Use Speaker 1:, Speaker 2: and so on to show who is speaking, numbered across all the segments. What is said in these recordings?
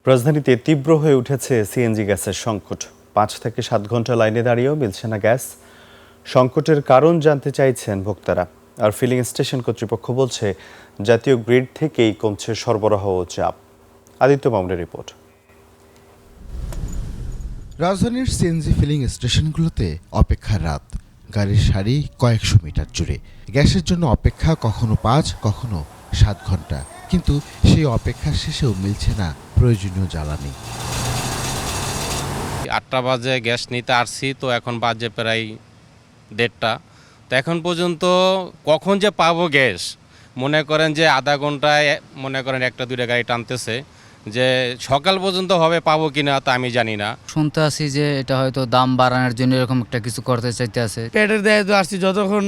Speaker 1: রাজধানীতে তীব্র হয়ে উঠেছে সিএনজি গ্যাসের সংকট। ৫ থেকে ৭ ঘন্টা লাইনে দাঁড়িয়েও মিলছে না গ্যাস। সংকটের কারণ জানতে চাইছেন ভোক্তারা। আর ফিলিং স্টেশন কর্তৃপক্ষ বলছে জাতীয় গ্রিড থেকেই কমছে সরবরাহ ও চাপ। আদিত্য মামুনের রিপোর্ট।
Speaker 2: রাজধানীর সিএনজি ফিলিং স্টেশনগুলোতে অপেক্ষার রাত, গাড়ির সারি কয়েকশো মিটার জুড়ে। গ্যাসের জন্য অপেক্ষা কখনো ৫, কখনো ৭ ঘন্টা, কিন্তু সেই অপেক্ষার শেষেও মিলছে না প্রয়োজনীয় জ্বালানি।
Speaker 3: ৮টা বাজে গ্যাস নিতে আসছি, তো এখন বাজে প্রায় ১:৩০। তো এখন পর্যন্ত কখন যে পাবো গ্যাস, মনে করেন যে আধা ঘন্টায় মনে করেন ১টা-২টা গাড়ি টানতেছে, যে সকাল পর্যন্ত হবে পাবো কিনা তা আমি জানি না।
Speaker 4: শুনতে আসি যে এটা হয়তো দাম বাড়ানোর জন্য এরকম একটা কিছু করতে চাইতে আছে।
Speaker 5: পেটের দায়ে তো আসছি, যতক্ষণ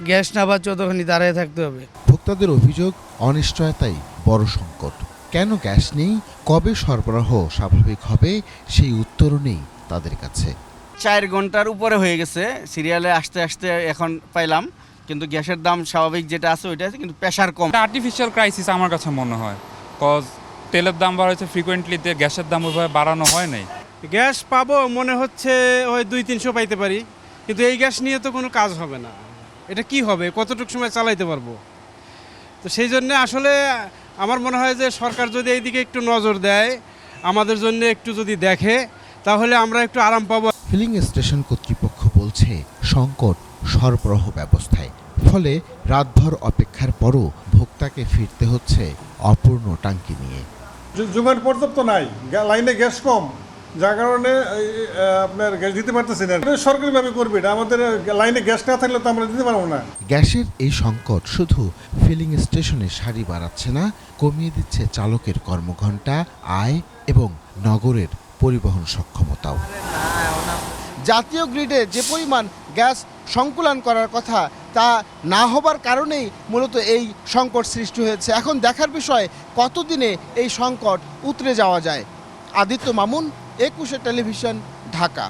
Speaker 5: গ্যাস না পাচ্ছে ততক্ষণই দাঁড়িয়ে থাকতে হবে।
Speaker 2: ভোক্তাদের অভিযোগ, অনিশ্চয়তাই বড় সংকট। কেন গ্যাস নেই, কবে সরবরাহ স্বাভাবিক হবে, সেই উত্তরও নেই তাদের কাছে।
Speaker 6: ৪ ঘন্টার উপরে হয়ে গেছে সিরিয়ালে আসতে আসতে এখন পাইলাম, কিন্তু গ্যাসের দাম স্বাভাবিক যেটা আছে ওইটা আছে, কিন্তু প্রেশার কম।
Speaker 7: আর্টিফিশিয়াল ক্রাইসিস আমার কাছে মনে হয়, কজ তেলের দাম বাড়াচ্ছে ফ্রিকোয়েন্টলিতে, গ্যাসের দাম ওইভাবে বাড়ানো হয় নাই।
Speaker 5: গ্যাস পাবো মনে হচ্ছে ওই ২-৩০০ পাইতে পারি, কিন্তু এই গ্যাস নিয়ে তো কোনো কাজ হবে না। এটা কি হবে, কতটুকু সময় চালাইতে পারবো? তো সেই জন্য আসলে আমার মনে হয় যে সরকার যদি এইদিকে একটু নজর দেয়, আমাদের জন্য একটু যদি দেখে, তাহলে আমরা একটু আরাম পাবো।
Speaker 2: ফিলিং স্টেশন কর্তৃপক্ষ বলছে সংকট সরবরাহ ব্যবস্থায়, ফলে রাতভর অপেক্ষার পরও ভোক্তাকে ফিরতে হচ্ছে অপূর্ণ টাঙ্কি নিয়ে।
Speaker 8: যোগান পর্যাপ্ত নাই, লাইনে গ্যাস কম, যার কারণে আপনার গ্যাস দিতে পারতেছি না। সরকারিভাবে করবে এটা, আমাদের লাইনে গ্যাস না থাকলে তো আমরা দিতে পারবো না।
Speaker 2: গ্যাসের এই সংকট শুধু ফিলিং স্টেশনে সারি বাড়াচ্ছে না, কমিয়ে দিচ্ছে চালকের কর্মঘণ্টা, আয় এবং নগরের পরিবহন সক্ষমতাও।
Speaker 9: জাতীয় গ্রিডে যে পরিমাণ গ্যাস সংকুলান করার কথা তা না হবার কারণেই মূলত এই সংকট সৃষ্টি হয়েছে। এখন দেখার বিষয় কতদিনে এই সংকট উতরে যাওয়া যায়। আদিত্য মামুন, ২১ টেলিভিশন, ঢাকা।